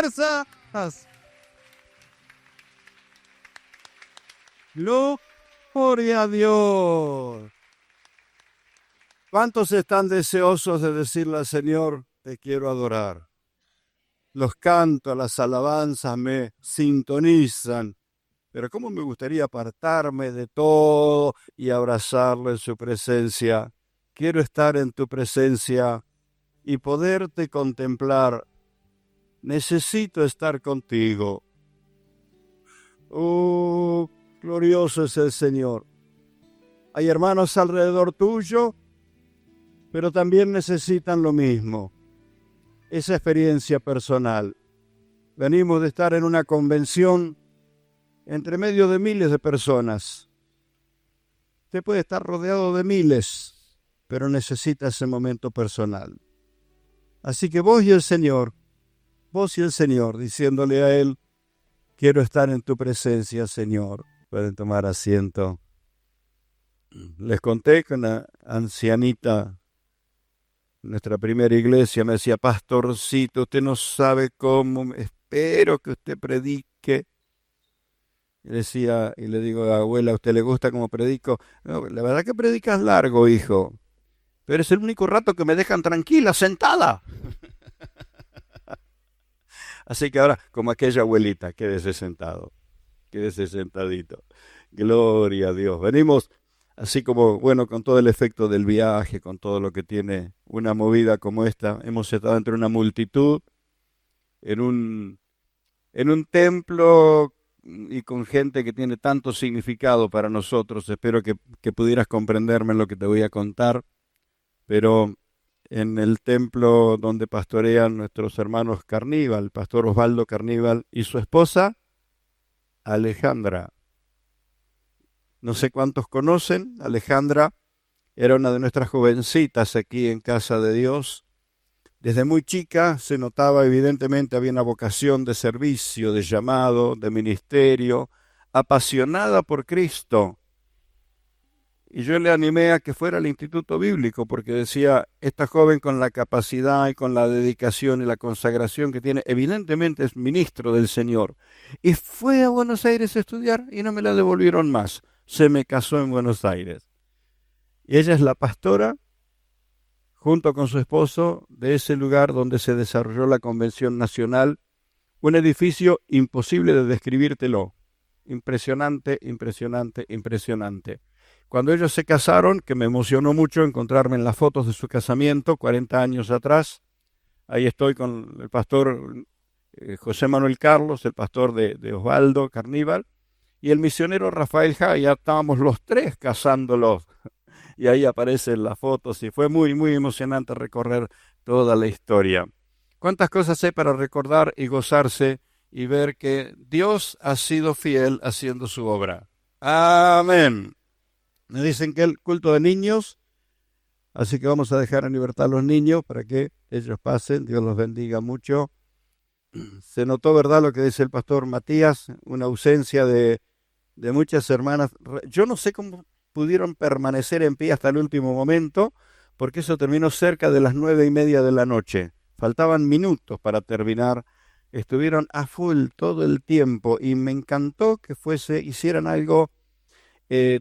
fuerzas. Gloria a Dios. ¿Cuántos están deseosos de decirle al Señor, te quiero adorar? Los cantos, las alabanzas me sintonizan, pero cómo me gustaría apartarme de todo y abrazarlo en su presencia. Quiero estar en tu presencia y poderte contemplar. Necesito estar contigo. Oh, glorioso es el Señor. Hay hermanos alrededor tuyo, pero también necesitan lo mismo, esa experiencia personal. Venimos de estar en una convención entre medio de miles de personas. Usted puede estar rodeado de miles, pero necesita ese momento personal. Así que vos y el Señor, diciéndole a Él, quiero estar en tu presencia, Señor. Pueden tomar asiento. Les conté que una ancianita, nuestra primera iglesia, me decía, pastorcito, usted no sabe cómo, espero que usted predique. Y le digo, abuela, ¿a usted le gusta cómo predico? No, la verdad que predicas largo, hijo, pero es el único rato que me dejan tranquila, sentada. Así que ahora, como aquella abuelita, quédese sentado, quédese sentadito. Gloria a Dios. Venimos así como, bueno, con todo el efecto del viaje, con todo lo que tiene una movida como esta, hemos estado entre una multitud, en un templo y con gente que tiene tanto significado para nosotros. Espero que pudieras comprenderme en lo que te voy a contar, pero en el templo donde pastorean nuestros hermanos Carníbal, pastor Osvaldo Carníbal y su esposa Alejandra. No sé cuántos conocen, Alejandra era una de nuestras jovencitas aquí en Casa de Dios. Desde muy chica se notaba evidentemente había una vocación de servicio, de llamado, de ministerio, apasionada por Cristo. Y yo le animé a que fuera al Instituto Bíblico porque decía, esta joven con la capacidad y con la dedicación y la consagración que tiene, evidentemente es ministro del Señor. Y fue a Buenos Aires a estudiar y no me la devolvieron más. Se me casó en Buenos Aires. Y ella es la pastora, junto con su esposo, de ese lugar donde se desarrolló la Convención Nacional, un edificio imposible de describírtelo. Impresionante, impresionante, impresionante. Cuando ellos se casaron, que me emocionó mucho encontrarme en las fotos de su casamiento, 40 años atrás, ahí estoy con el pastor José Manuel Carlos, el pastor de Osvaldo Carníbal, y el misionero Rafael Jaya, estábamos los tres casándolos, y ahí aparecen las fotos, y fue muy, muy emocionante recorrer toda la historia. ¿Cuántas cosas hay para recordar y gozarse y ver que Dios ha sido fiel haciendo su obra? Amén. Me dicen que el culto de niños, así que vamos a dejar en libertad a los niños para que ellos pasen, Dios los bendiga mucho. Se notó, ¿verdad?, lo que dice el pastor Matías, una ausencia de muchas hermanas. Yo no sé cómo pudieron permanecer en pie hasta el último momento, porque eso terminó cerca de las 9:30 de la noche. Faltaban minutos para terminar. Estuvieron a full todo el tiempo y me encantó que hicieran algo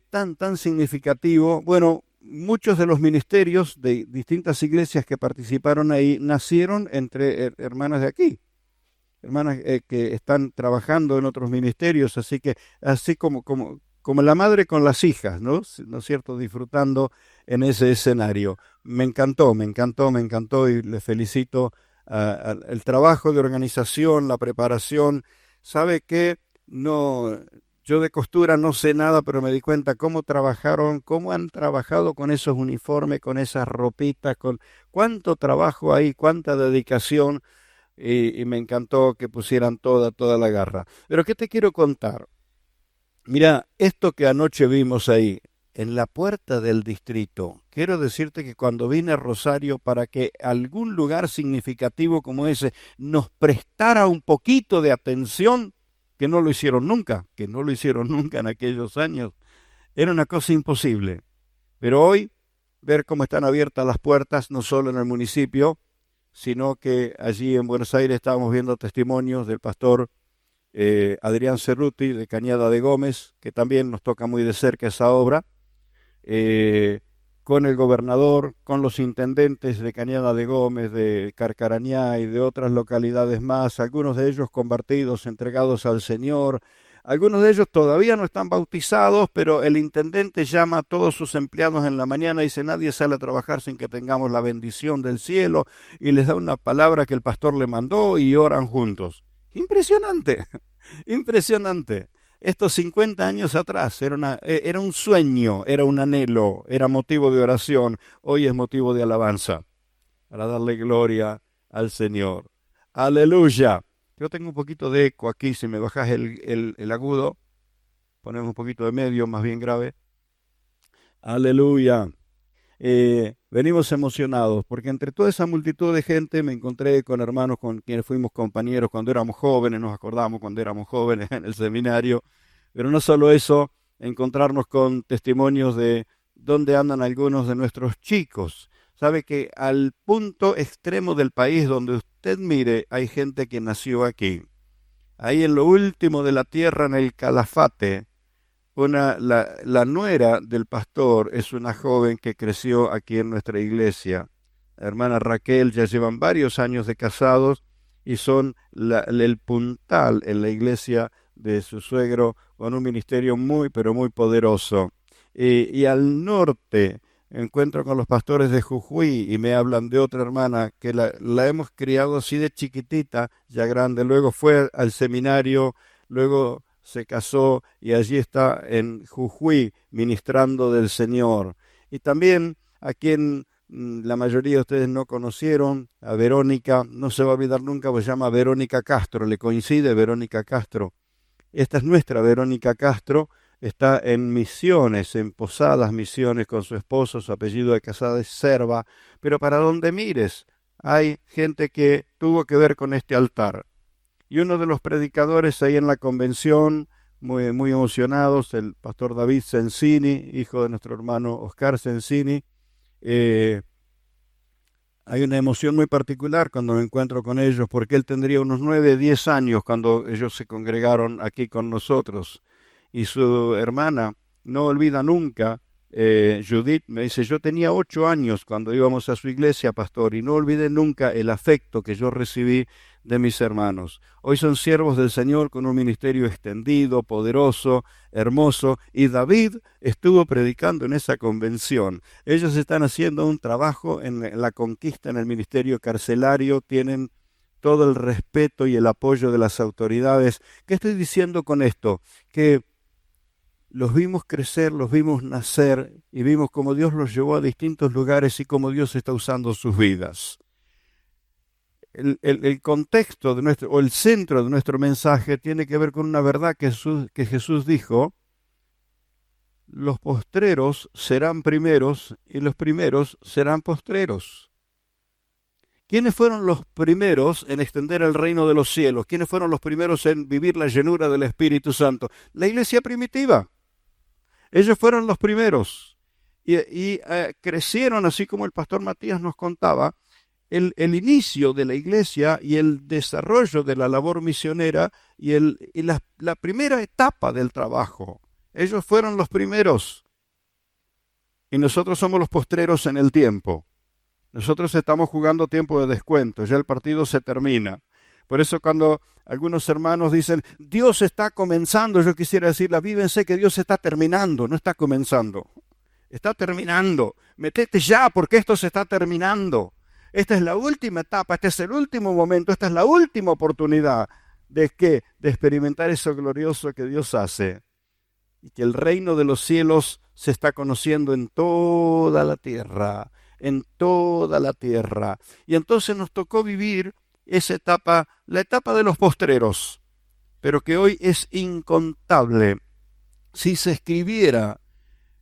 tan significativo. Bueno, muchos de los ministerios de distintas iglesias que participaron ahí nacieron entre hermanas de aquí, hermanas que están trabajando en otros ministerios, así que así como la madre con las hijas, ¿no es cierto?, disfrutando en ese escenario. Me encantó y les felicito el trabajo de organización, la preparación. ¿Sabe qué? Yo de costura no sé nada, pero me di cuenta cómo han trabajado con esos uniformes, con esas ropitas, con cuánto trabajo hay, cuánta dedicación, y me encantó que pusieran toda la garra. Pero ¿qué te quiero contar? Mira, esto que anoche vimos ahí, en la puerta del distrito, quiero decirte que cuando vine a Rosario para que algún lugar significativo como ese nos prestara un poquito de atención, que no lo hicieron nunca en aquellos años, era una cosa imposible. Pero hoy, ver cómo están abiertas las puertas, no solo en el municipio, sino que allí en Buenos Aires estábamos viendo testimonios del pastor Adrián Cerruti de Cañada de Gómez, que también nos toca muy de cerca esa obra, eh, con el gobernador, con los intendentes de Cañada de Gómez, de Carcarañá y de otras localidades más, algunos de ellos convertidos, entregados al Señor. Algunos de ellos todavía no están bautizados, pero el intendente llama a todos sus empleados en la mañana y dice: nadie sale a trabajar sin que tengamos la bendición del cielo, y les da una palabra que el pastor le mandó y oran juntos. Impresionante, impresionante. Estos 50 años atrás era un sueño, era un anhelo, era motivo de oración, hoy es motivo de alabanza, para darle gloria al Señor. Aleluya. Yo tengo un poquito de eco aquí, si me bajas el agudo, ponemos un poquito de medio, más bien grave. Aleluya. Venimos emocionados, porque entre toda esa multitud de gente me encontré con hermanos con quienes fuimos compañeros cuando éramos jóvenes, nos acordamos cuando éramos jóvenes en el seminario, pero no solo eso, encontrarnos con testimonios de dónde andan algunos de nuestros chicos. Sabe que al punto extremo del país donde usted mire, hay gente que nació aquí. Ahí en lo último de la tierra, en el Calafate, la nuera del pastor es una joven que creció aquí en nuestra iglesia. La hermana Raquel, ya llevan varios años de casados y son el puntal en la iglesia de su suegro, con un ministerio muy, pero muy poderoso. Y al norte encuentro con los pastores de Jujuy y me hablan de otra hermana que la hemos criado así de chiquitita, ya grande. Luego fue al seminario, luego se casó y allí está en Jujuy ministrando del Señor. Y también a quien la mayoría de ustedes no conocieron, a Verónica, no se va a olvidar nunca, pues se llama Verónica Castro, le coincide Verónica Castro. Esta es nuestra Verónica Castro, está en Misiones, en Posadas Misiones con su esposo, su apellido de casada es Serva, pero para donde mires hay gente que tuvo que ver con este altar. Y uno de los predicadores ahí en la convención, muy, muy emocionados, el pastor David Sensini, hijo de nuestro hermano Oscar Sensini, hay una emoción muy particular cuando me encuentro con ellos, porque él tendría unos 9, 10 años cuando ellos se congregaron aquí con nosotros. Y su hermana no olvida nunca, Judith, me dice: yo tenía 8 años cuando íbamos a su iglesia, pastor, y no olvidé nunca el afecto que yo recibí de mis hermanos. Hoy son siervos del Señor con un ministerio extendido, poderoso, hermoso, y David estuvo predicando en esa convención. Ellos están haciendo un trabajo en la conquista, en el ministerio carcelario, tienen todo el respeto y el apoyo de las autoridades. ¿Qué estoy diciendo con esto? Que los vimos crecer, los vimos nacer y vimos cómo Dios los llevó a distintos lugares y cómo Dios está usando sus vidas. El contexto de o el centro de nuestro mensaje tiene que ver con una verdad que Jesús dijo: los postreros serán primeros y los primeros serán postreros. ¿Quiénes fueron los primeros en extender el reino de los cielos? ¿Quiénes fueron los primeros en vivir la llenura del Espíritu Santo? La iglesia primitiva. Ellos fueron los primeros y crecieron, así como el pastor Matías nos contaba, el inicio de la iglesia y el desarrollo de la labor misionera y la primera etapa del trabajo. Ellos fueron los primeros y nosotros somos los postreros en el tiempo. Nosotros estamos jugando tiempo de descuento, ya el partido se termina. Por eso cuando algunos hermanos dicen: Dios está comenzando, yo quisiera decirle: avívense que Dios está terminando, no está comenzando. Está terminando. Metete ya porque esto se está terminando. Esta es la última etapa, este es el último momento, esta es la última oportunidad de experimentar eso glorioso que Dios hace. Y que el reino de los cielos se está conociendo en toda la tierra, en toda la tierra. Y entonces nos tocó vivir esa etapa, la etapa de los postreros, pero que hoy es incontable. Si se escribiera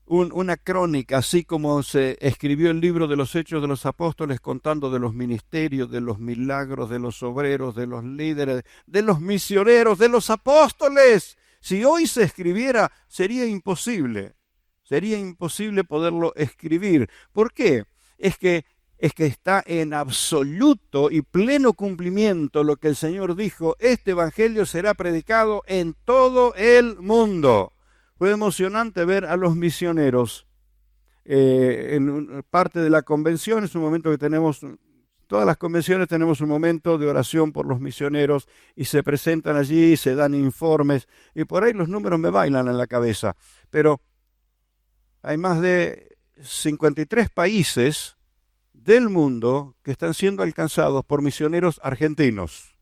una crónica, así como se escribió el libro de los Hechos de los Apóstoles, contando de los ministerios, de los milagros, de los obreros, de los líderes, de los misioneros, de los apóstoles, si hoy se escribiera, sería imposible poderlo escribir. ¿Por qué? Es que es que está en absoluto y pleno cumplimiento lo que el Señor dijo: este evangelio será predicado en todo el mundo. Fue emocionante ver a los misioneros en parte de la convención. Es un momento que tenemos, todas las convenciones tenemos un momento de oración por los misioneros y se presentan allí, se dan informes y por ahí los números me bailan en la cabeza, pero hay más de 53 países del mundo que están siendo alcanzados por misioneros argentinos.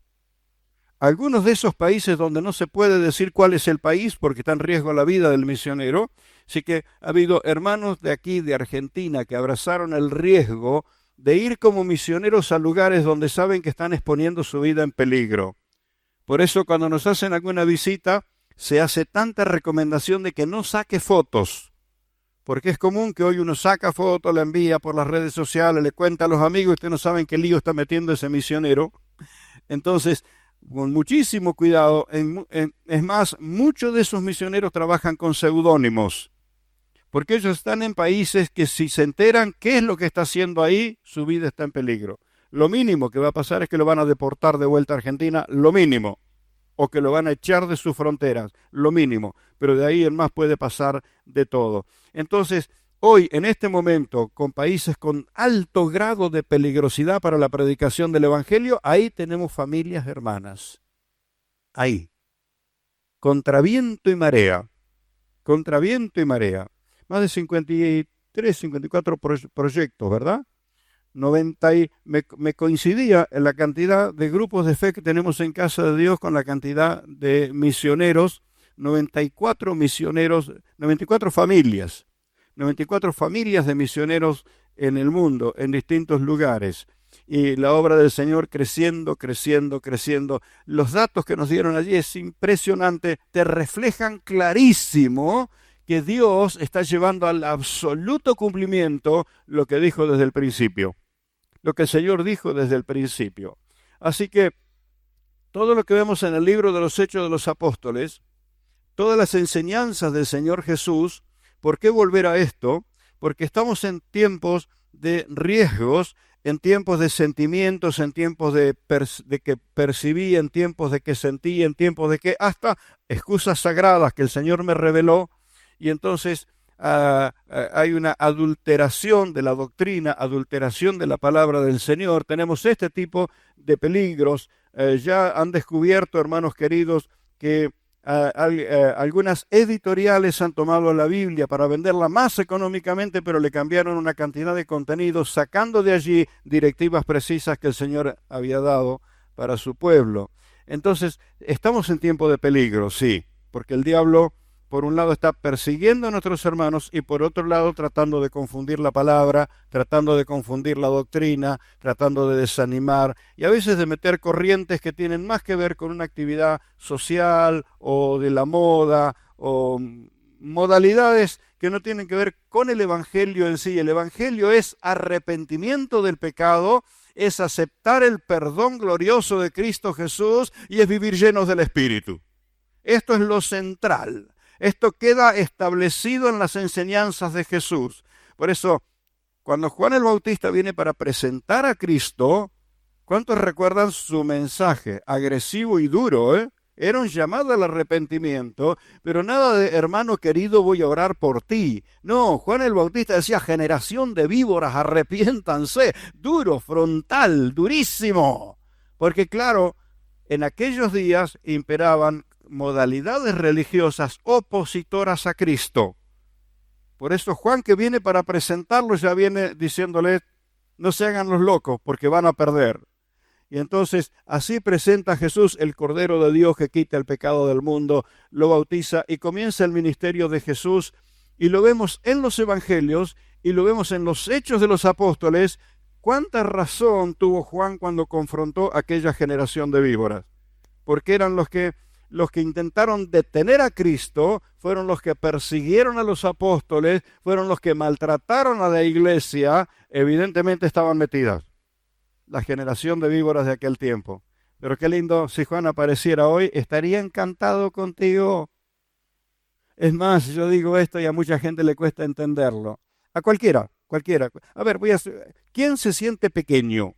Algunos de esos países donde no se puede decir cuál es el país porque está en riesgo la vida del misionero, sí que ha habido hermanos de aquí, de Argentina, que abrazaron el riesgo de ir como misioneros a lugares donde saben que están exponiendo su vida en peligro. Por eso cuando nos hacen alguna visita, se hace tanta recomendación de que no saque fotos, porque es común que hoy uno saca fotos, la envía por las redes sociales, le cuenta a los amigos, y ustedes no saben qué lío está metiendo ese misionero. Entonces, con muchísimo cuidado, es más, muchos de esos misioneros trabajan con seudónimos, porque ellos están en países que si se enteran qué es lo que está haciendo ahí, su vida está en peligro. Lo mínimo que va a pasar es que lo van a deportar de vuelta a Argentina, lo mínimo, o que lo van a echar de sus fronteras, lo mínimo, pero de ahí en más puede pasar de todo. Entonces, hoy, en este momento, con países con alto grado de peligrosidad para la predicación del Evangelio, ahí tenemos familias hermanas. Ahí. Contra viento y marea. Contra viento y marea. Más de 53, 54 proyectos, ¿verdad? 90 me coincidía en la cantidad de grupos de fe que tenemos en Casa de Dios con la cantidad de misioneros, 94 misioneros, 94 familias de misioneros en el mundo, en distintos lugares. Y la obra del Señor creciendo, creciendo, creciendo. Los datos que nos dieron allí es impresionante, te reflejan clarísimo que Dios está llevando al absoluto cumplimiento lo que dijo desde el principio. Lo que el Señor dijo desde el principio. Así que todo lo que vemos en el libro de los Hechos de los Apóstoles, todas las enseñanzas del Señor Jesús, ¿por qué volver a esto? Porque estamos en tiempos de riesgos, en tiempos de sentimientos, en tiempos de que percibí, en tiempos de que sentí, en tiempos de que hasta excusas sagradas que el Señor me reveló, y entonces hay una adulteración de la doctrina, adulteración de la palabra del Señor. Tenemos este tipo de peligros. Ya han descubierto, hermanos queridos, que algunas editoriales han tomado la Biblia para venderla más económicamente, pero le cambiaron una cantidad de contenidos, sacando de allí directivas precisas que el Señor había dado para su pueblo. Entonces, estamos en tiempo de peligro, sí, porque el diablo, por un lado, está persiguiendo a nuestros hermanos y por otro lado tratando de confundir la palabra, tratando de confundir la doctrina, tratando de desanimar y a veces de meter corrientes que tienen más que ver con una actividad social o de la moda o modalidades que no tienen que ver con el Evangelio en sí. El Evangelio es arrepentimiento del pecado, es aceptar el perdón glorioso de Cristo Jesús y es vivir llenos del Espíritu. Esto es lo central. Esto queda establecido en las enseñanzas de Jesús. Por eso, cuando Juan el Bautista viene para presentar a Cristo, ¿cuántos recuerdan su mensaje? Agresivo y duro, Era un llamado al arrepentimiento, pero nada de hermano querido, voy a orar por ti. No, Juan el Bautista decía: generación de víboras, arrepiéntanse. Duro, frontal, durísimo. Porque claro, en aquellos días imperaban modalidades religiosas opositoras a Cristo. Por eso Juan, que viene para presentarlo, ya viene diciéndole: no se hagan los locos porque van a perder. Y entonces así presenta Jesús, el Cordero de Dios que quita el pecado del mundo, lo bautiza y comienza el ministerio de Jesús, y lo vemos en los evangelios y lo vemos en los hechos de los apóstoles. ¿Cuánta razón tuvo Juan cuando confrontó a aquella generación de víboras? Porque eran los que intentaron detener a Cristo, fueron los que persiguieron a los apóstoles, fueron los que maltrataron a la iglesia. Evidentemente estaban metidas la generación de víboras de aquel tiempo. Pero qué lindo, si Juan apareciera hoy, estaría encantado contigo. Es más, yo digo esto y a mucha gente le cuesta entenderlo. A cualquiera, cualquiera. A ver, ¿quién se siente pequeño?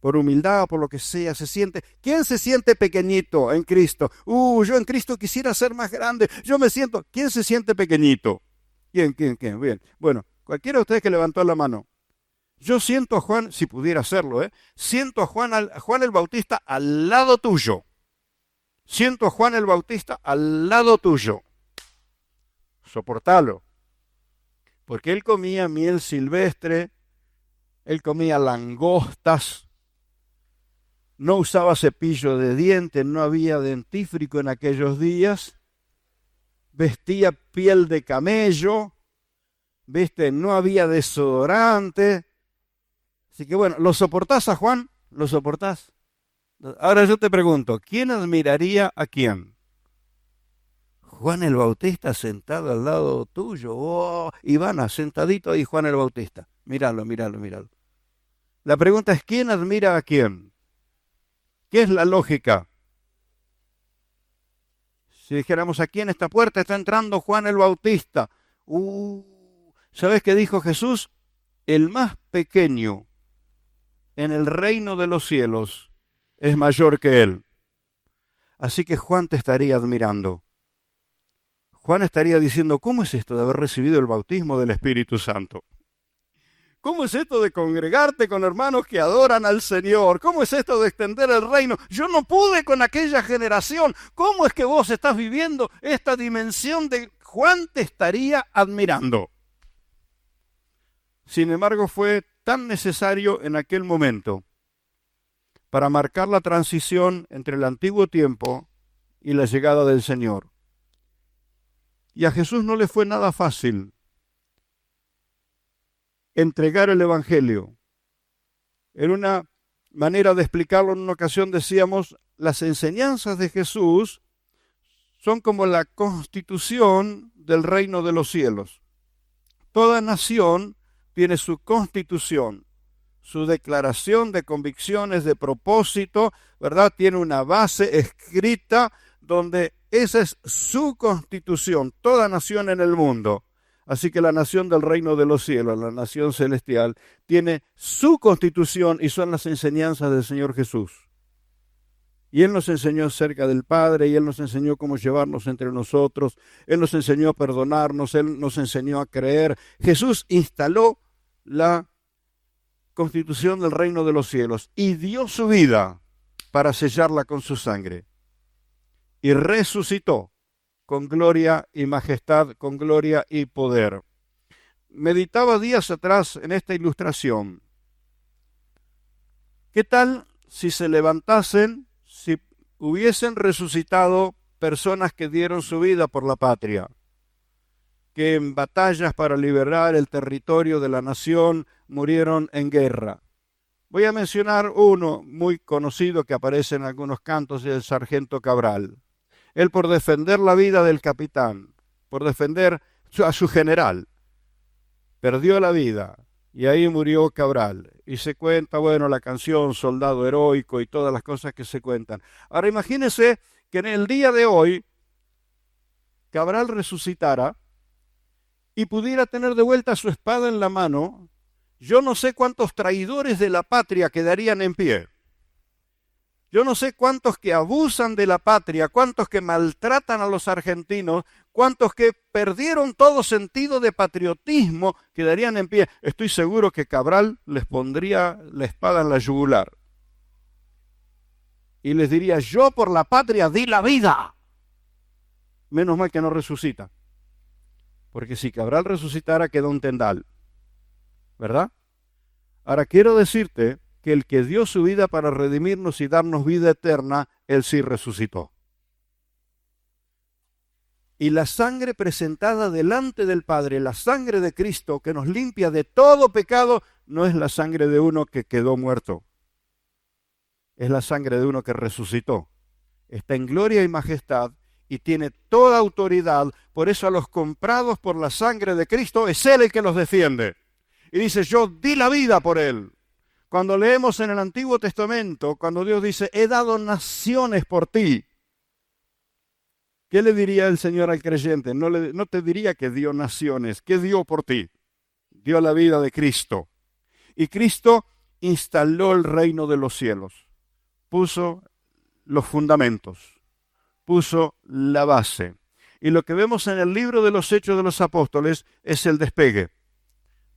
Por humildad o por lo que sea, se siente. ¿Quién se siente pequeñito en Cristo? Yo en Cristo quisiera ser más grande. Yo me siento. ¿Quién se siente pequeñito? ¿Quién? Bien. Bueno, cualquiera de ustedes que levantó la mano. Yo siento a Juan, si pudiera hacerlo, siento a Juan el Bautista al lado tuyo. Siento a Juan el Bautista al lado tuyo. Soportalo. Porque él comía miel silvestre, él comía langostas, no usaba cepillo de dientes, no había dentífrico en aquellos días, vestía piel de camello, ¿viste? No había desodorante. Así que bueno, ¿lo soportás a Juan? ¿Lo soportás? Ahora yo te pregunto, ¿quién admiraría a quién? Juan el Bautista sentado al lado tuyo. Oh, Ivana, sentadito ahí Juan el Bautista. Míralo. La pregunta es, ¿quién admira a quién? ¿Qué es la lógica? Si dijéramos, aquí en esta puerta está entrando Juan el Bautista. ¿Sabes qué dijo Jesús? El más pequeño en el reino de los cielos es mayor que él. Así que Juan te estaría admirando. Juan estaría diciendo, ¿cómo es esto de haber recibido el bautismo del Espíritu Santo? ¿Cómo es esto de congregarte con hermanos que adoran al Señor? ¿Cómo es esto de extender el reino? Yo no pude con aquella generación. ¿Cómo es que vos estás viviendo esta dimensión de Juan te estaría admirando? Sin embargo, fue tan necesario en aquel momento para marcar la transición entre el antiguo tiempo y la llegada del Señor. Y a Jesús no le fue nada fácil entregar el Evangelio. En una manera de explicarlo, en una ocasión decíamos, las enseñanzas de Jesús son como la constitución del reino de los cielos. Toda nación tiene su constitución, su declaración de convicciones, de propósito, ¿verdad? Tiene una base escrita donde esa es su constitución, toda nación en el mundo. Así que la nación del reino de los cielos, la nación celestial, tiene su constitución y son las enseñanzas del Señor Jesús. Y Él nos enseñó acerca del Padre, y Él nos enseñó cómo llevarnos entre nosotros, Él nos enseñó a perdonarnos, Él nos enseñó a creer. Jesús instaló la constitución del reino de los cielos y dio su vida para sellarla con su sangre. Y resucitó con gloria y majestad, con gloria y poder. Meditaba días atrás en esta ilustración. ¿Qué tal si se levantasen, si hubiesen resucitado personas que dieron su vida por la patria, que en batallas para liberar el territorio de la nación murieron en guerra? Voy a mencionar uno muy conocido que aparece en algunos cantos, el sargento Cabral. Él, por defender la vida del capitán, por defender a su general, perdió la vida y ahí murió Cabral. Y se cuenta, bueno, la canción Soldado Heroico y todas las cosas que se cuentan. Ahora imagínense que en el día de hoy Cabral resucitara y pudiera tener de vuelta su espada en la mano. Yo no sé cuántos traidores de la patria quedarían en pie. Yo no sé cuántos que abusan de la patria, cuántos que maltratan a los argentinos, cuántos que perdieron todo sentido de patriotismo quedarían en pie. Estoy seguro que Cabral les pondría la espada en la yugular. Y les diría, yo por la patria di la vida. Menos mal que no resucita. Porque si Cabral resucitara queda un tendal. ¿Verdad? Ahora quiero decirte que el que dio su vida para redimirnos y darnos vida eterna, Él sí resucitó. Y la sangre presentada delante del Padre, la sangre de Cristo que nos limpia de todo pecado, no es la sangre de uno que quedó muerto. Es la sangre de uno que resucitó. Está en gloria y majestad y tiene toda autoridad. Por eso a los comprados por la sangre de Cristo es Él el que los defiende. Y dice, yo di la vida por Él. Cuando leemos en el Antiguo Testamento, cuando Dios dice, he dado naciones por ti, ¿qué le diría el Señor al creyente? No te diría que dio naciones, ¿qué dio por ti? dio la vida de Cristo. Y Cristo instaló el reino de los cielos, puso los fundamentos, puso la base. Y lo que vemos en el libro de los Hechos de los Apóstoles es el despegue.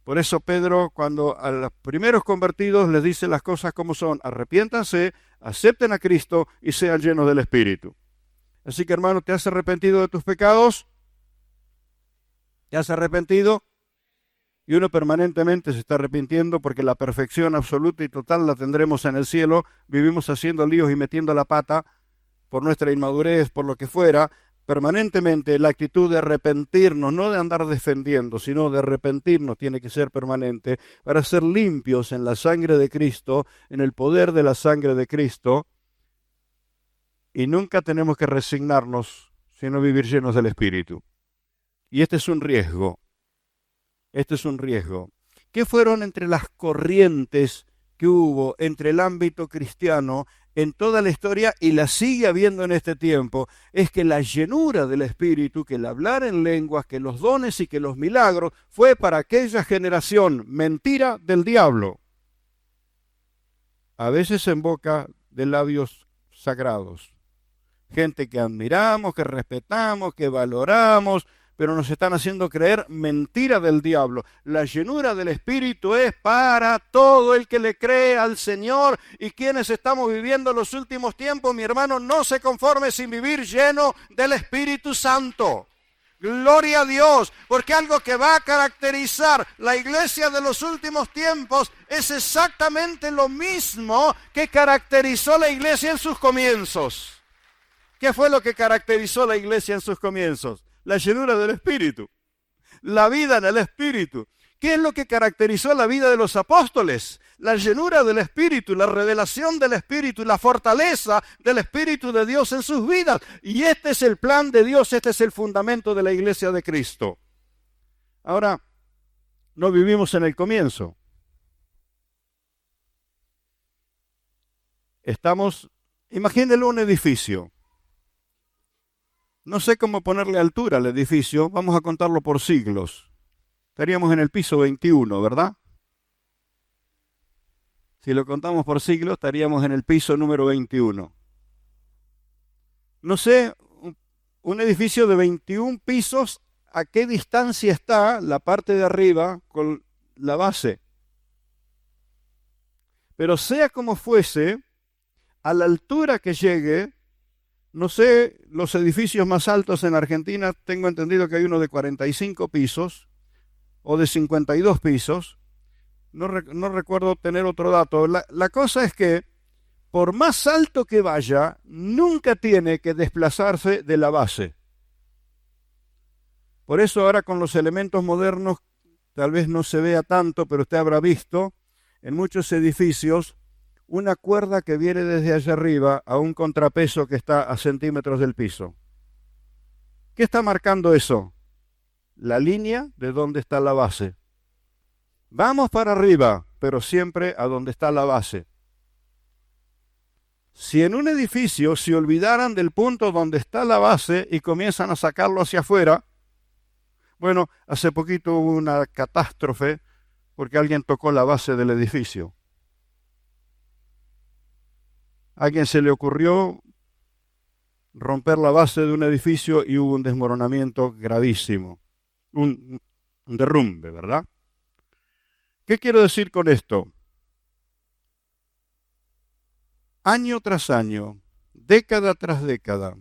Por eso Pedro, cuando a los primeros convertidos les dice las cosas como son: arrepiéntanse, acepten a Cristo y sean llenos del Espíritu. Así que, hermano, ¿te has arrepentido de tus pecados? ¿Te has arrepentido? Y uno permanentemente se está arrepintiendo, porque la perfección absoluta y total la tendremos en el cielo. Vivimos haciendo líos y metiendo la pata por nuestra inmadurez, por lo que fuera. Permanentemente la actitud de arrepentirnos, no de andar defendiendo, sino de arrepentirnos, tiene que ser permanente para ser limpios en la sangre de Cristo, en el poder de la sangre de Cristo. Y nunca tenemos que resignarnos, sino vivir llenos del Espíritu. Y este es un riesgo. Este es un riesgo. ¿Qué fueron entre las corrientes que hubo entre el ámbito cristiano en toda la historia, y la sigue habiendo en este tiempo? Es que la llenura del Espíritu, que el hablar en lenguas, que los dones y que los milagros, fue para aquella generación mentira del diablo. A veces en boca de labios sagrados. Gente que admiramos, que respetamos, que valoramos, pero nos están haciendo creer mentira del diablo. La llenura del Espíritu es para todo el que le cree al Señor. Y quienes estamos viviendo los últimos tiempos, mi hermano, no se conforme sin vivir lleno del Espíritu Santo. Gloria a Dios, porque algo que va a caracterizar la iglesia de los últimos tiempos es exactamente lo mismo que caracterizó la iglesia en sus comienzos. ¿Qué fue lo que caracterizó la iglesia en sus comienzos? La llenura del Espíritu, la vida en el Espíritu. ¿Qué es lo que caracterizó la vida de los apóstoles? La llenura del Espíritu, la revelación del Espíritu y la fortaleza del Espíritu de Dios en sus vidas. Y este es el plan de Dios, este es el fundamento de la iglesia de Cristo. Ahora, no vivimos en el comienzo. Imagínenlo un edificio. No sé cómo ponerle altura al edificio, vamos a contarlo por siglos. Estaríamos en el piso 21, ¿verdad? Si lo contamos por siglos, estaríamos en el piso número 21. No sé, un edificio de 21 pisos, ¿a qué distancia está la parte de arriba con la base? Pero sea como fuese, a la altura que llegue, no sé, los edificios más altos en Argentina, tengo entendido que hay uno de 45 pisos o de 52 pisos. No recuerdo tener otro dato. La cosa es que, por más alto que vaya, nunca tiene que desplazarse de la base. Por eso ahora con los elementos modernos, tal vez no se vea tanto, pero usted habrá visto en muchos edificios una cuerda que viene desde allá arriba a un contrapeso que está a centímetros del piso. ¿Qué está marcando eso? La línea de donde está la base. Vamos para arriba, pero siempre a donde está la base. Si en un edificio se olvidaran del punto donde está la base y comienzan a sacarlo hacia afuera, bueno, hace poquito hubo una catástrofe porque alguien tocó la base del edificio. A alguien se le ocurrió romper la base de un edificio y hubo un desmoronamiento gravísimo, un derrumbe, ¿verdad? ¿Qué quiero decir con esto? Año tras año, década tras década,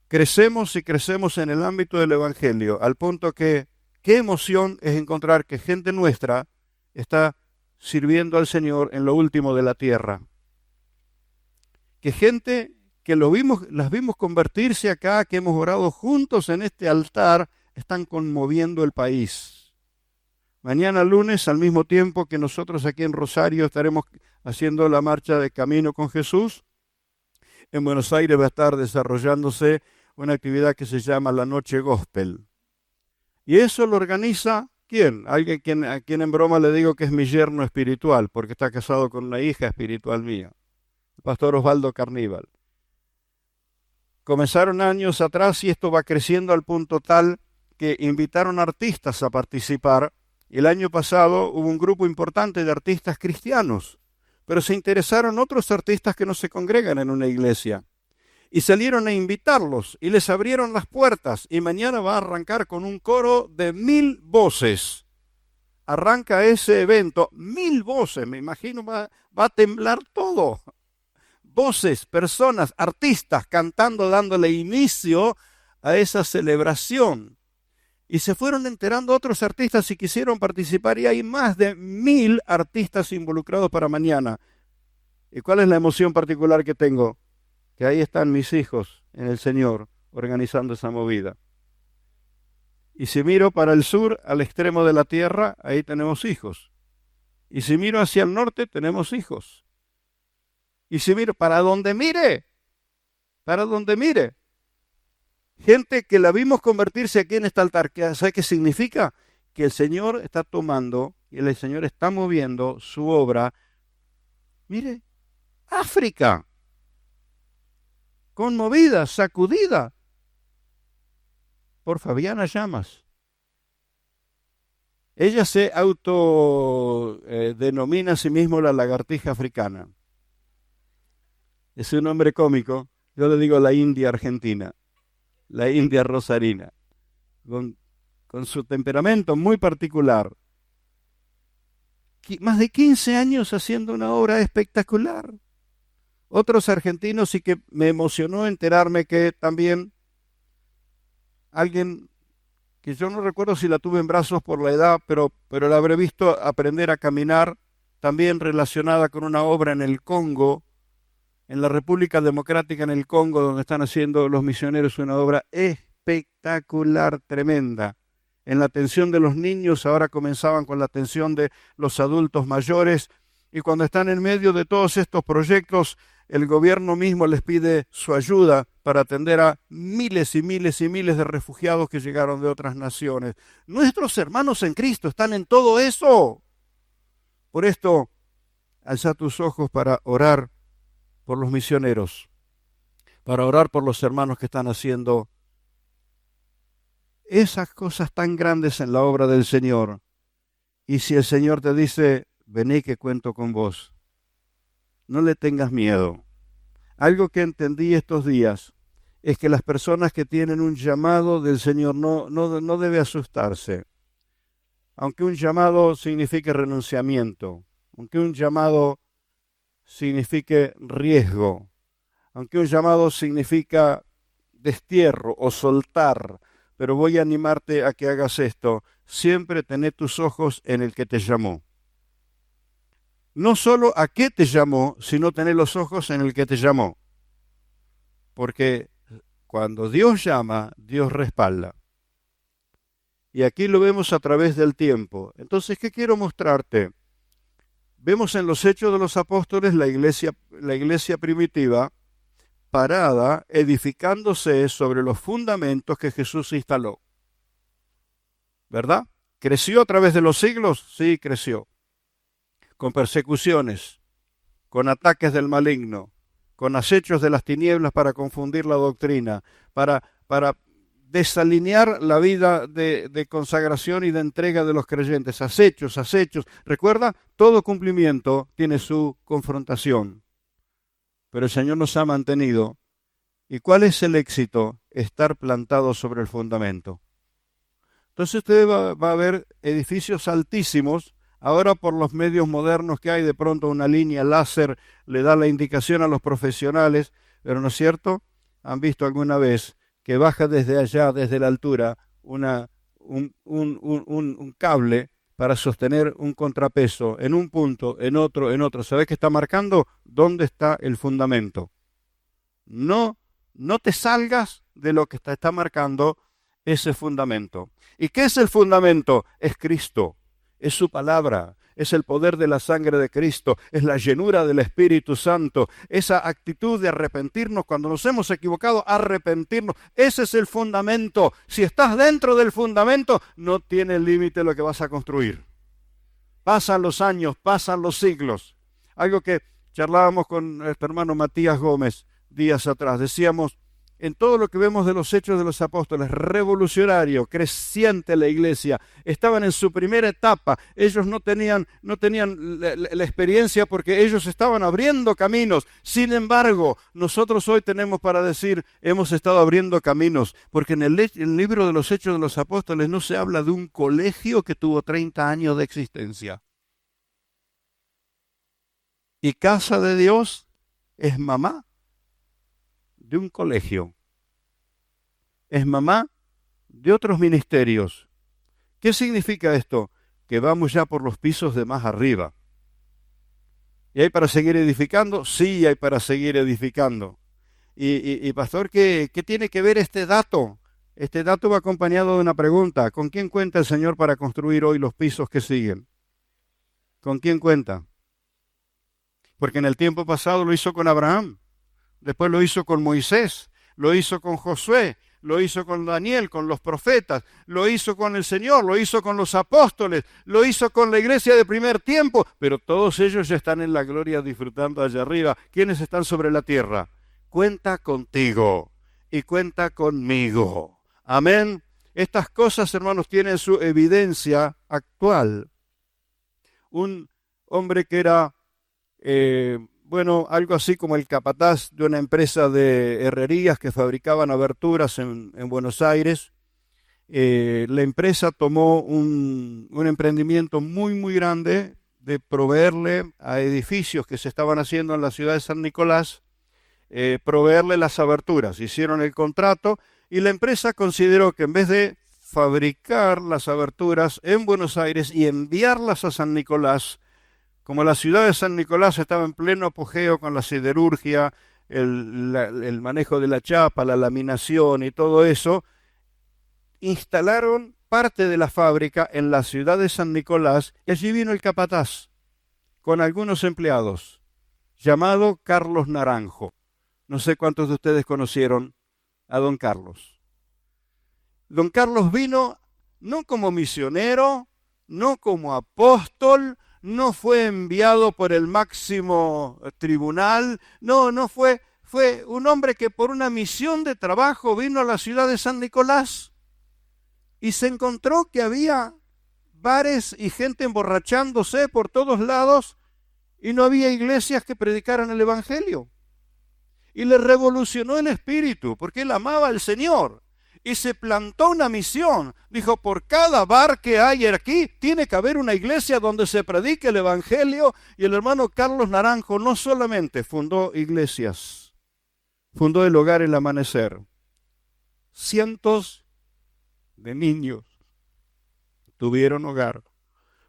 crecemos y crecemos en el ámbito del Evangelio, al punto que qué emoción es encontrar que gente nuestra está sirviendo al Señor en lo último de la tierra. Que gente que las vimos convertirse acá, que hemos orado juntos en este altar, están conmoviendo el país. Mañana lunes, al mismo tiempo que nosotros aquí en Rosario estaremos haciendo la marcha de Camino con Jesús, en Buenos Aires va a estar desarrollándose una actividad que se llama la Noche Gospel. Y eso lo organiza, ¿quién? Alguien a quien en broma le digo que es mi yerno espiritual, porque está casado con una hija espiritual mía, el pastor Osvaldo Carníbal. Comenzaron años atrás y esto va creciendo al punto tal porque invitaron artistas a participar. El año pasado hubo un grupo importante de artistas cristianos, pero se interesaron otros artistas que no se congregan en una iglesia. Y salieron a invitarlos y les abrieron las puertas. Y mañana va a arrancar con un coro de 1000 voces. Arranca ese evento, 1000 voces, me imagino va a temblar todo. Voces, personas, artistas cantando, dándole inicio a esa celebración. Y se fueron enterando otros artistas y quisieron participar, y hay más de 1000 artistas involucrados para mañana. ¿Y cuál es la emoción particular que tengo? Que ahí están mis hijos en el Señor organizando esa movida. Y si miro para el sur, al extremo de la tierra, ahí tenemos hijos. Y si miro hacia el norte, tenemos hijos. Y si miro para donde mire, gente que la vimos convertirse aquí en este altar. ¿Sabe qué significa? Que el Señor está tomando y el Señor está moviendo su obra. Mire, África, conmovida, sacudida por Fabiana Llamas. Ella se denomina a sí mismo la lagartija africana. Es un nombre cómico. Yo le digo la India argentina, la India rosarina, con su temperamento muy particular. Más de 15 años haciendo una obra espectacular. Otros argentinos, y que me emocionó enterarme que también alguien que yo no recuerdo si la tuve en brazos por la edad, pero la habré visto aprender a caminar, también relacionada con una obra en el Congo, en la República Democrática en el Congo, donde están haciendo los misioneros una obra espectacular, tremenda. En la atención de los niños, ahora comenzaban con la atención de los adultos mayores, y cuando están en medio de todos estos proyectos, el gobierno mismo les pide su ayuda para atender a miles y miles y miles de refugiados que llegaron de otras naciones. Nuestros hermanos en Cristo están en todo eso. Por esto, alza tus ojos para orar por los misioneros, para orar por los hermanos que están haciendo esas cosas tan grandes en la obra del Señor. Y si el Señor te dice, vení que cuento con vos, no le tengas miedo. Algo que entendí estos días es que las personas que tienen un llamado del Señor no debe asustarse. Aunque un llamado signifique renunciamiento, aunque un llamado signifique riesgo, aunque un llamado significa destierro o soltar, pero voy a animarte a que hagas esto. Siempre tené tus ojos en el que te llamó. No solo a qué te llamó, sino tener los ojos en el que te llamó. Porque cuando Dios llama, Dios respalda. Y aquí lo vemos a través del tiempo. Entonces, ¿qué quiero mostrarte? Vemos en los Hechos de los Apóstoles la iglesia primitiva parada, edificándose sobre los fundamentos que Jesús instaló. ¿Verdad? ¿Creció a través de los siglos? Sí, creció. Con persecuciones, con ataques del maligno, con acechos de las tinieblas para confundir la doctrina, para desalinear la vida de consagración y de entrega de los creyentes. Acechos. Recuerda, todo cumplimiento tiene su confrontación. Pero el Señor nos ha mantenido. ¿Y cuál es el éxito? Estar plantado sobre el fundamento. Entonces usted va a ver edificios altísimos. Ahora por los medios modernos que hay, de pronto una línea láser le da la indicación a los profesionales, pero ¿no es cierto? ¿Han visto alguna vez que baja desde allá, desde la altura, un cable para sostener un contrapeso en un punto, en otro? ¿Sabes qué está marcando? ¿Dónde está el fundamento? No te salgas de lo que está marcando ese fundamento. ¿Y qué es el fundamento? Es Cristo. Es su palabra, es el poder de la sangre de Cristo, es la llenura del Espíritu Santo, esa actitud de arrepentirnos cuando nos hemos equivocado, arrepentirnos. Ese es el fundamento. Si estás dentro del fundamento, no tiene límite lo que vas a construir. Pasan los años, pasan los siglos. Algo que charlábamos con nuestro hermano Matías Gómez días atrás. Decíamos, en todo lo que vemos de los Hechos de los Apóstoles, revolucionario, creciente la iglesia. Estaban en su primera etapa. Ellos no tenían la experiencia porque ellos estaban abriendo caminos. Sin embargo, nosotros hoy tenemos para decir, hemos estado abriendo caminos, porque en el libro de los Hechos de los Apóstoles no se habla de un colegio que tuvo 30 años de existencia. Y Casa de Dios es mamá de un colegio, es mamá de otros ministerios. ¿Qué significa esto? Que vamos ya por los pisos de más arriba. ¿Y hay para seguir edificando? Sí, hay para seguir edificando. Y pastor, ¿qué tiene que ver este dato? Este dato va acompañado de una pregunta. ¿Con quién cuenta el Señor para construir hoy los pisos que siguen? ¿Con quién cuenta? Porque en el tiempo pasado lo hizo con Abraham. Después lo hizo con Moisés, lo hizo con Josué, lo hizo con Daniel, con los profetas, lo hizo con el Señor, lo hizo con los apóstoles, lo hizo con la iglesia de primer tiempo, pero todos ellos ya están en la gloria disfrutando allá arriba. ¿Quiénes están sobre la tierra? Cuenta contigo y cuenta conmigo. Amén. Estas cosas, hermanos, tienen su evidencia actual. Un hombre que era algo así como el capataz de una empresa de herrerías que fabricaban aberturas en Buenos Aires. La empresa tomó un emprendimiento muy, muy grande de proveerle a edificios que se estaban haciendo en la ciudad de San Nicolás, proveerle las aberturas. Hicieron el contrato y la empresa consideró que en vez de fabricar las aberturas en Buenos Aires y enviarlas a San Nicolás, como la ciudad de San Nicolás estaba en pleno apogeo con la siderurgia, el manejo de la chapa, la laminación y todo eso, instalaron parte de la fábrica en la ciudad de San Nicolás y allí vino el capataz con algunos empleados, llamado Carlos Naranjo. No sé cuántos de ustedes conocieron a don Carlos. Don Carlos vino no como misionero, no como apóstol, no fue enviado por el máximo tribunal, no fue un hombre que por una misión de trabajo vino a la ciudad de San Nicolás y se encontró que había bares y gente emborrachándose por todos lados y no había iglesias que predicaran el evangelio. Y le revolucionó el espíritu porque él amaba al Señor. Y se plantó una misión. Dijo, por cada bar que hay aquí, tiene que haber una iglesia donde se predique el evangelio. Y el hermano Carlos Naranjo no solamente fundó iglesias, fundó el Hogar El Amanecer. Cientos de niños tuvieron hogar.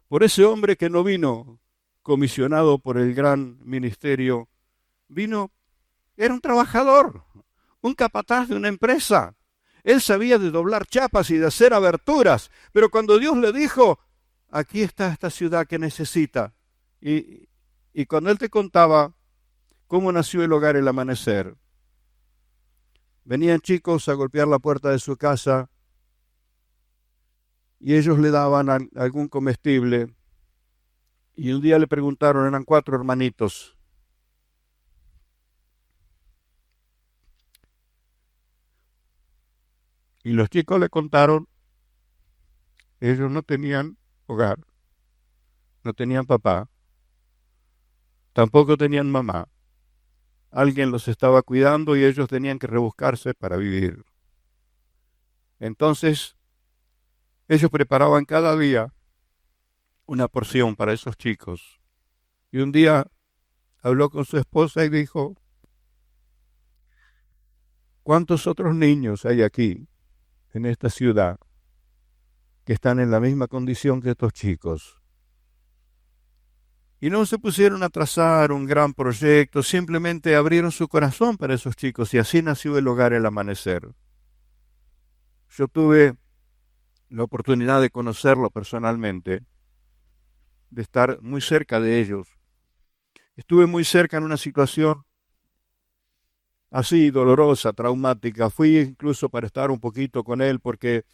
Por ese hombre que no vino comisionado por el gran ministerio, era un trabajador, un capataz de una empresa. Él sabía de doblar chapas y de hacer aberturas, pero cuando Dios le dijo, aquí está esta ciudad que necesita, y cuando él te contaba cómo nació el Hogar El Amanecer, venían chicos a golpear la puerta de su casa y ellos le daban algún comestible, y un día le preguntaron, eran 4 hermanitos, y los chicos le contaron, ellos no tenían hogar, no tenían papá, tampoco tenían mamá. Alguien los estaba cuidando y ellos tenían que rebuscarse para vivir. Entonces, ellos preparaban cada día una porción para esos chicos. Y un día habló con su esposa y dijo, ¿cuántos otros niños hay aquí, en esta ciudad, que están en la misma condición que estos chicos? Y no se pusieron a trazar un gran proyecto, simplemente abrieron su corazón para esos chicos y así nació el Hogar El Amanecer. Yo tuve la oportunidad de conocerlo personalmente, de estar muy cerca de ellos. Estuve muy cerca en una situación así dolorosa, traumática. Fui incluso para estar un poquito con él porque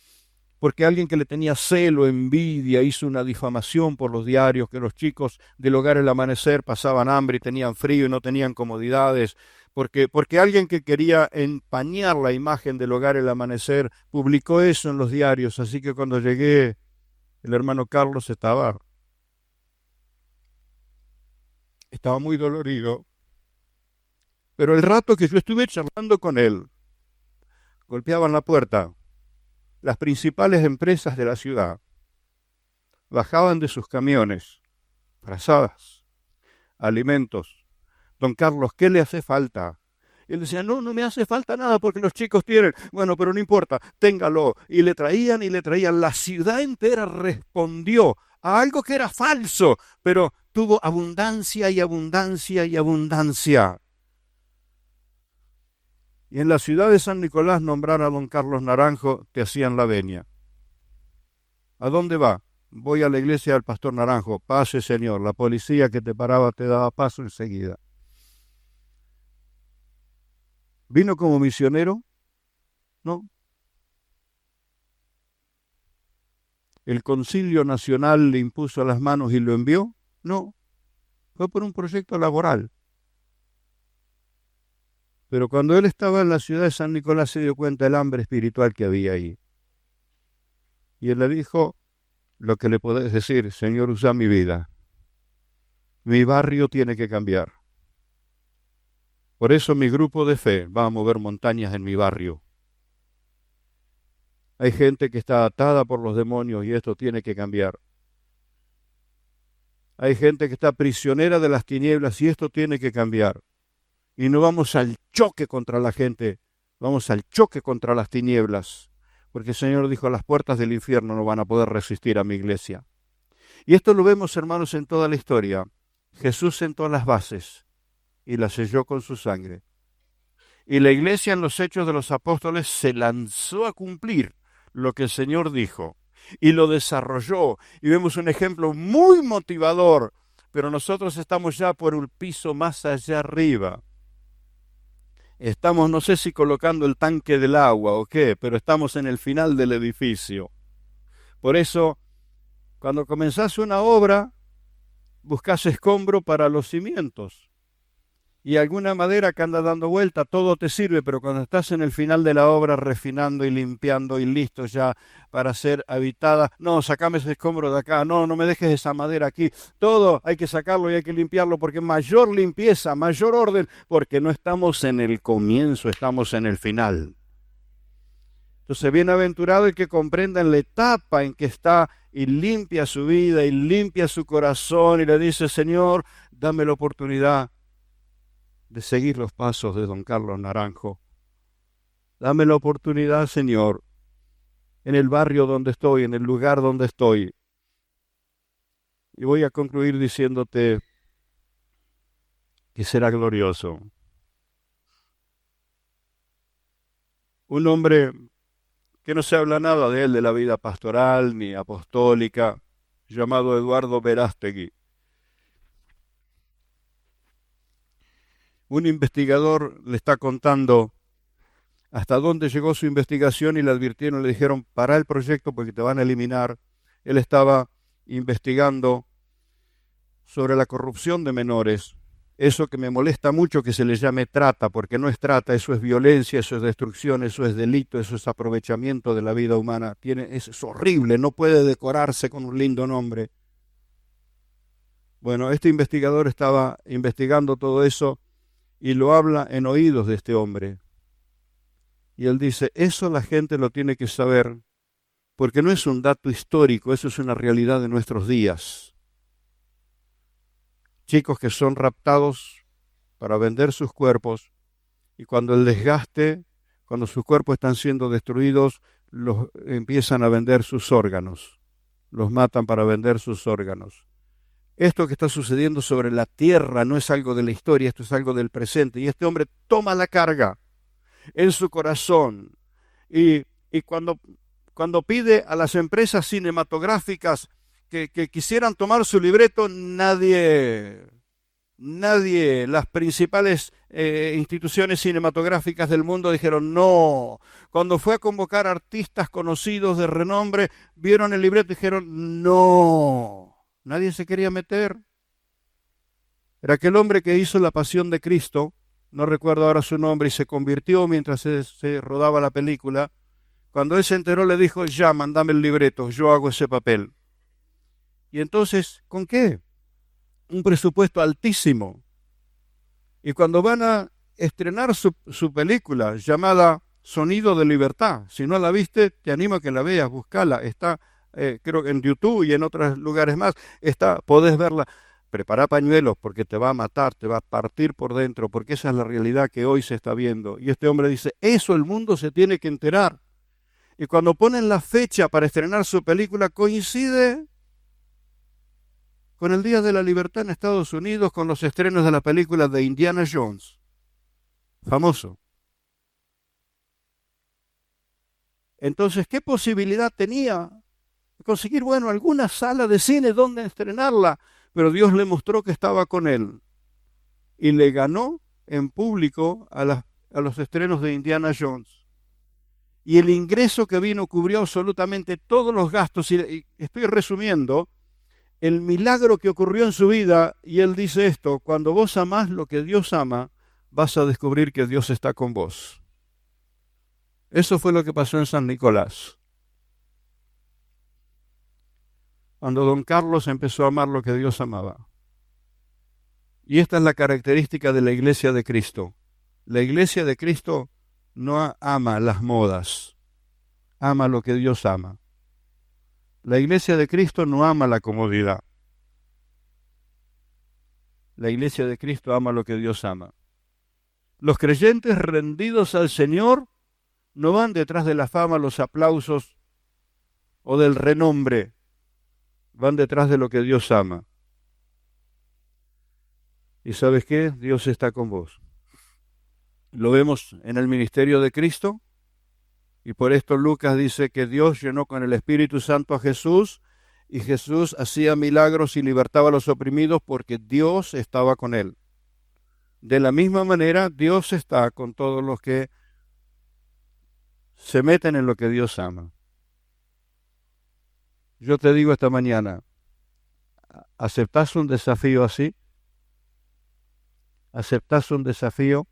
alguien que le tenía celo, envidia, hizo una difamación por los diarios que los chicos del Hogar El Amanecer pasaban hambre y tenían frío y no tenían comodidades. Porque alguien que quería empañar la imagen del hogar El Amanecer publicó eso en los diarios, así que cuando llegué, el hermano Carlos estaba muy dolorido. Pero el rato que yo estuve charlando con él, golpeaban la puerta las principales empresas de la ciudad, bajaban de sus camiones, frazadas, alimentos. Don Carlos, ¿qué le hace falta? Y él decía, no me hace falta nada porque los chicos tienen. Bueno, pero no importa, téngalo. Y le traían y le traían. La ciudad entera respondió a algo que era falso, pero tuvo abundancia y abundancia y abundancia. Y en la ciudad de San Nicolás nombrar a don Carlos Naranjo, te hacían la venia. ¿A dónde va? Voy a la iglesia del pastor Naranjo. Pase, señor. La policía que te paraba te daba paso enseguida. ¿Vino como misionero? No. ¿El Concilio Nacional le impuso las manos y lo envió? No. Fue por un proyecto laboral. Pero cuando él estaba en la ciudad de San Nicolás se dio cuenta del hambre espiritual que había ahí. Y él le dijo lo que le podés decir, Señor, usa mi vida. Mi barrio tiene que cambiar. Por eso mi grupo de fe va a mover montañas en mi barrio. Hay gente que está atada por los demonios y esto tiene que cambiar. Hay gente que está prisionera de las tinieblas y esto tiene que cambiar. Y no vamos al choque contra la gente, vamos al choque contra las tinieblas. Porque el Señor dijo, las puertas del infierno no van a poder resistir a mi iglesia. Y esto lo vemos, hermanos, en toda la historia. Jesús sentó las bases y las selló con su sangre. Y la iglesia en los Hechos de los Apóstoles se lanzó a cumplir lo que el Señor dijo. Y lo desarrolló. Y vemos un ejemplo muy motivador. Pero nosotros estamos ya por un piso más allá arriba. Estamos, no sé si colocando el tanque del agua o qué, pero estamos en el final del edificio. Por eso, cuando comenzás una obra, buscás escombro para los cimientos. Y alguna madera que anda dando vuelta, todo te sirve, pero cuando estás en el final de la obra, refinando y limpiando y listo ya para ser habitada, no, sacame ese escombro de acá, no me dejes esa madera aquí, todo hay que sacarlo y hay que limpiarlo, porque mayor limpieza, mayor orden, porque no estamos en el comienzo, estamos en el final. Entonces, bienaventurado el que comprenda en la etapa en que está y limpia su vida y limpia su corazón y le dice, Señor, dame la oportunidad de seguir los pasos de don Carlos Naranjo. Dame la oportunidad, Señor, en el barrio donde estoy, en el lugar donde estoy. Y voy a concluir diciéndote que será glorioso. Un hombre que no se habla nada de él, de la vida pastoral ni apostólica, llamado Eduardo Verástegui. Un investigador le está contando hasta dónde llegó su investigación y le advirtieron, le dijeron, para el proyecto porque te van a eliminar. Él estaba investigando sobre la corrupción de menores. Eso que me molesta mucho que se le llame trata, porque no es trata, eso es violencia, eso es destrucción, eso es delito, eso es aprovechamiento de la vida humana. Es horrible, no puede decorarse con un lindo nombre. Bueno, este investigador estaba investigando todo eso y lo habla en oídos de este hombre. Y él dice, eso la gente lo tiene que saber, porque no es un dato histórico, eso es una realidad de nuestros días. Chicos que son raptados para vender sus cuerpos, y cuando el desgaste, cuando sus cuerpos están siendo destruidos, los empiezan a vender sus órganos, los matan para vender sus órganos. Esto que está sucediendo sobre la tierra no es algo de la historia, esto es algo del presente. Y este hombre toma la carga en su corazón. Y cuando pide a las empresas cinematográficas que quisieran tomar su libreto, nadie, las principales instituciones cinematográficas del mundo dijeron no. Cuando fue a convocar artistas conocidos de renombre, vieron el libreto y dijeron no. Nadie se quería meter. Era aquel hombre que hizo La Pasión de Cristo no recuerdo ahora su nombre, y se convirtió mientras se rodaba la película. Cuando él se enteró le dijo, ya, mandame el libreto, yo hago ese papel. Y entonces, ¿con qué? Un presupuesto altísimo. Y cuando van a estrenar su película llamada Sonido de Libertad, si no la viste, te animo a que la veas, búscala. Está, creo que en YouTube y en otros lugares más, podés verla. Prepara pañuelos porque te va a matar, te va a partir por dentro, porque esa es la realidad que hoy se está viendo. Y este hombre dice, eso el mundo se tiene que enterar. Y cuando ponen la fecha para estrenar su película, coincide con el Día de la Libertad en Estados Unidos, con los estrenos de la película de Indiana Jones. Famoso. Entonces, ¿qué posibilidad tenía de conseguir, bueno, alguna sala de cine donde estrenarla? Pero Dios le mostró que estaba con él y le ganó en público a los estrenos de Indiana Jones. Y el ingreso que vino cubrió absolutamente todos los gastos. Y estoy resumiendo el milagro que ocurrió en su vida, y él dice esto: cuando vos amás lo que Dios ama, vas a descubrir que Dios está con vos. Eso fue lo que pasó en San Nicolás. Cuando don Carlos empezó a amar lo que Dios amaba. Y esta es la característica de la Iglesia de Cristo. La Iglesia de Cristo no ama las modas, ama lo que Dios ama. La Iglesia de Cristo no ama la comodidad. La Iglesia de Cristo ama lo que Dios ama. Los creyentes rendidos al Señor no van detrás de la fama, los aplausos o del renombre. Van detrás de lo que Dios ama. ¿Y sabes qué? Dios está con vos. Lo vemos en el ministerio de Cristo, y por esto Lucas dice que Dios llenó con el Espíritu Santo a Jesús, y Jesús hacía milagros y libertaba a los oprimidos porque Dios estaba con él. De la misma manera, Dios está con todos los que se meten en lo que Dios ama. Yo te digo esta mañana, ¿aceptás un desafío así? ¿Aceptás un desafío?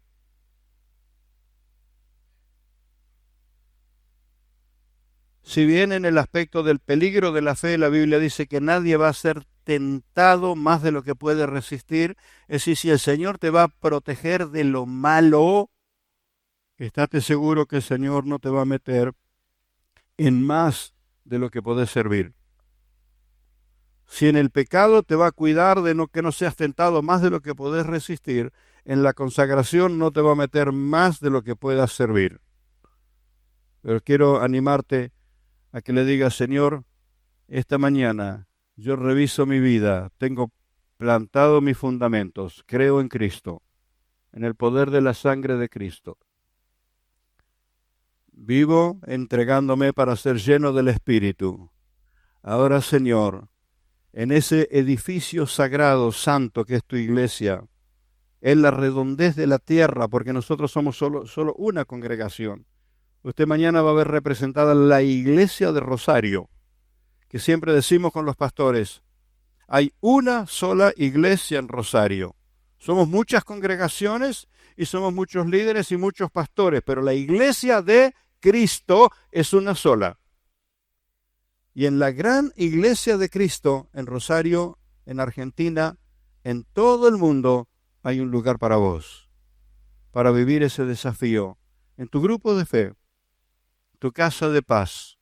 Si bien en el aspecto del peligro de la fe, la Biblia dice que nadie va a ser tentado más de lo que puede resistir, es decir, si el Señor te va a proteger de lo malo, estate seguro que el Señor no te va a meter en más de lo que podés servir. Si en el pecado te va a cuidar de que no seas tentado más de lo que podés resistir, en la consagración no te va a meter más de lo que puedas servir. Pero quiero animarte a que le digas: Señor, esta mañana yo reviso mi vida, tengo plantado mis fundamentos, creo en Cristo, en el poder de la sangre de Cristo. Vivo entregándome para ser lleno del Espíritu. Ahora, Señor, en ese edificio sagrado, santo que es tu iglesia, en la redondez de la tierra, porque nosotros somos solo una congregación. Usted mañana va a ver representada la iglesia de Rosario, que siempre decimos con los pastores, hay una sola iglesia en Rosario. Somos muchas congregaciones y somos muchos líderes y muchos pastores, pero la iglesia de Cristo es una sola. Y en la gran iglesia de Cristo, en Rosario, en Argentina, en todo el mundo, hay un lugar para vos, para vivir ese desafío, en tu grupo de fe, tu casa de paz,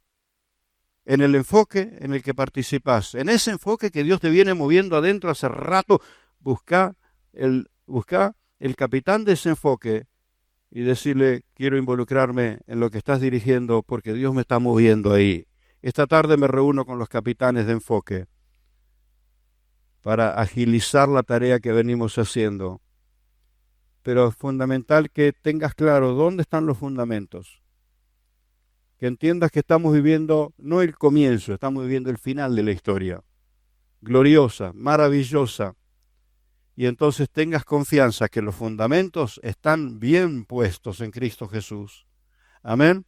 en el enfoque en el que participas, en ese enfoque que Dios te viene moviendo adentro hace rato. Busca el capitán de ese enfoque y decirle: quiero involucrarme en lo que estás dirigiendo porque Dios me está moviendo ahí. Esta tarde me reúno con los capitanes de enfoque para agilizar la tarea que venimos haciendo. Pero es fundamental que tengas claro dónde están los fundamentos. Que entiendas que estamos viviendo no el comienzo, estamos viviendo el final de la historia. Gloriosa, maravillosa. Y entonces tengas confianza que los fundamentos están bien puestos en Cristo Jesús. Amén.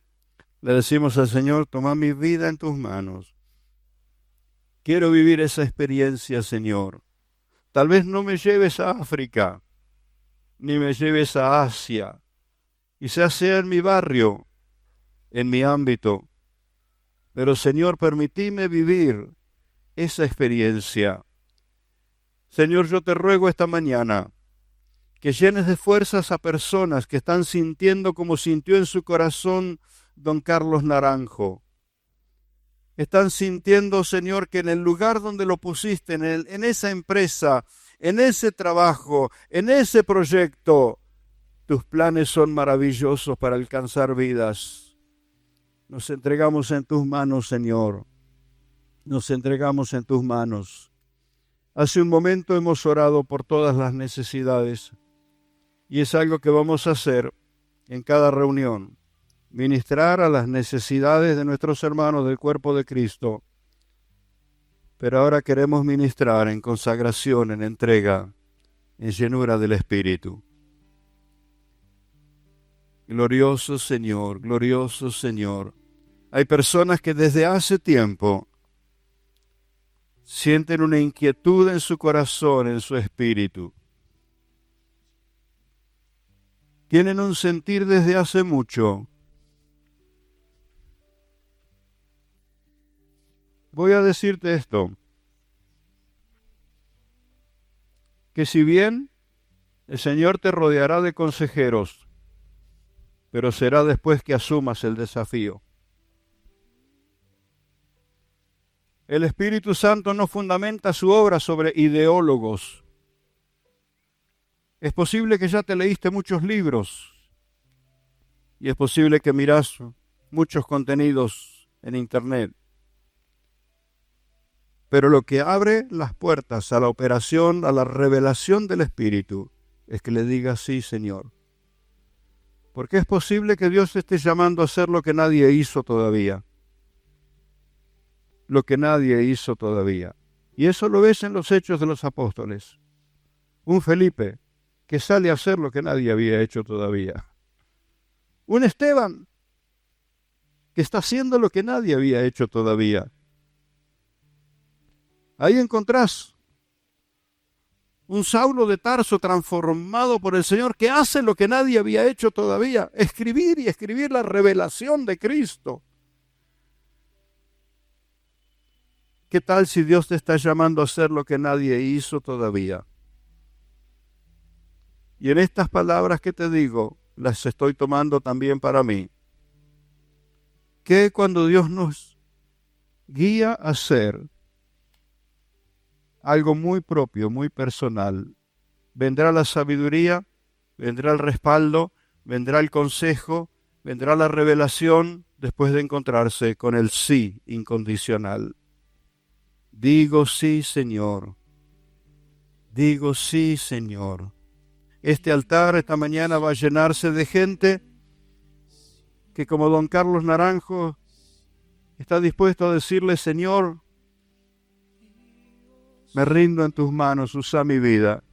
Le decimos al Señor: toma mi vida en tus manos. Quiero vivir esa experiencia, Señor. Tal vez no me lleves a África, ni me lleves a Asia. Quizás sea en mi barrio, en mi ámbito, pero Señor, permitime vivir esa experiencia. Señor, yo te ruego esta mañana que llenes de fuerzas a personas que están sintiendo como sintió en su corazón don Carlos Naranjo. Están sintiendo, Señor, que en el lugar donde lo pusiste, en esa empresa, en ese trabajo, en ese proyecto, tus planes son maravillosos para alcanzar vidas. Nos entregamos en tus manos, Señor. Nos entregamos en tus manos. Hace un momento hemos orado por todas las necesidades y es algo que vamos a hacer en cada reunión. Ministrar a las necesidades de nuestros hermanos del cuerpo de Cristo. Pero ahora queremos ministrar en consagración, en entrega, en llenura del Espíritu. Glorioso Señor, glorioso Señor. Hay personas que desde hace tiempo sienten una inquietud en su corazón, en su espíritu. Tienen un sentir desde hace mucho. Voy a decirte esto, que si bien el Señor te rodeará de consejeros, pero será después que asumas el desafío. El Espíritu Santo no fundamenta su obra sobre ideólogos. Es posible que ya te leíste muchos libros y es posible que miras muchos contenidos en internet. Pero lo que abre las puertas a la operación, a la revelación del Espíritu, es que le digas sí, Señor. Porque es posible que Dios te esté llamando a hacer lo que nadie hizo todavía. Lo que nadie hizo todavía. Y eso lo ves en los Hechos de los Apóstoles. Un Felipe que sale a hacer lo que nadie había hecho todavía. Un Esteban que está haciendo lo que nadie había hecho todavía. Ahí encontrás un Saulo de Tarso transformado por el Señor que hace lo que nadie había hecho todavía. Escribir y escribir la revelación de Cristo. ¿Qué tal si Dios te está llamando a hacer lo que nadie hizo todavía? Y en estas palabras que te digo, las estoy tomando también para mí. Que cuando Dios nos guía a hacer algo muy propio, muy personal, vendrá la sabiduría, vendrá el respaldo, vendrá el consejo, vendrá la revelación después de encontrarse con el sí incondicional. Digo sí, Señor. Digo sí, Señor. Este altar esta mañana va a llenarse de gente que como don Carlos Naranjo está dispuesto a decirle, Señor, me rindo en tus manos, usa mi vida.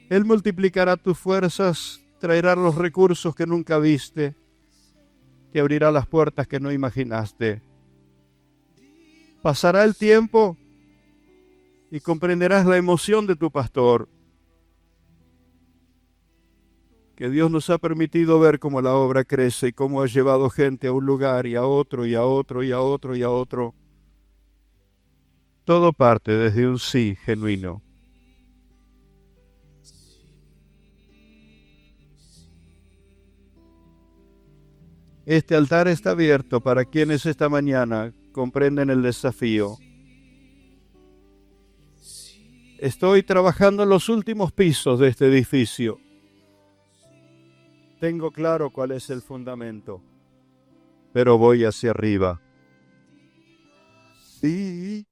Él multiplicará tus fuerzas, traerá los recursos que nunca viste, te abrirá las puertas que no imaginaste. Pasará el tiempo y comprenderás la emoción de tu pastor, que Dios nos ha permitido ver cómo la obra crece y cómo ha llevado gente a un lugar y a otro y a otro y a otro y a otro. Todo parte desde un sí genuino. Este altar está abierto para quienes esta mañana comprenden el desafío. Estoy trabajando en los últimos pisos de este edificio. Tengo claro cuál es el fundamento, pero voy hacia arriba. Sí.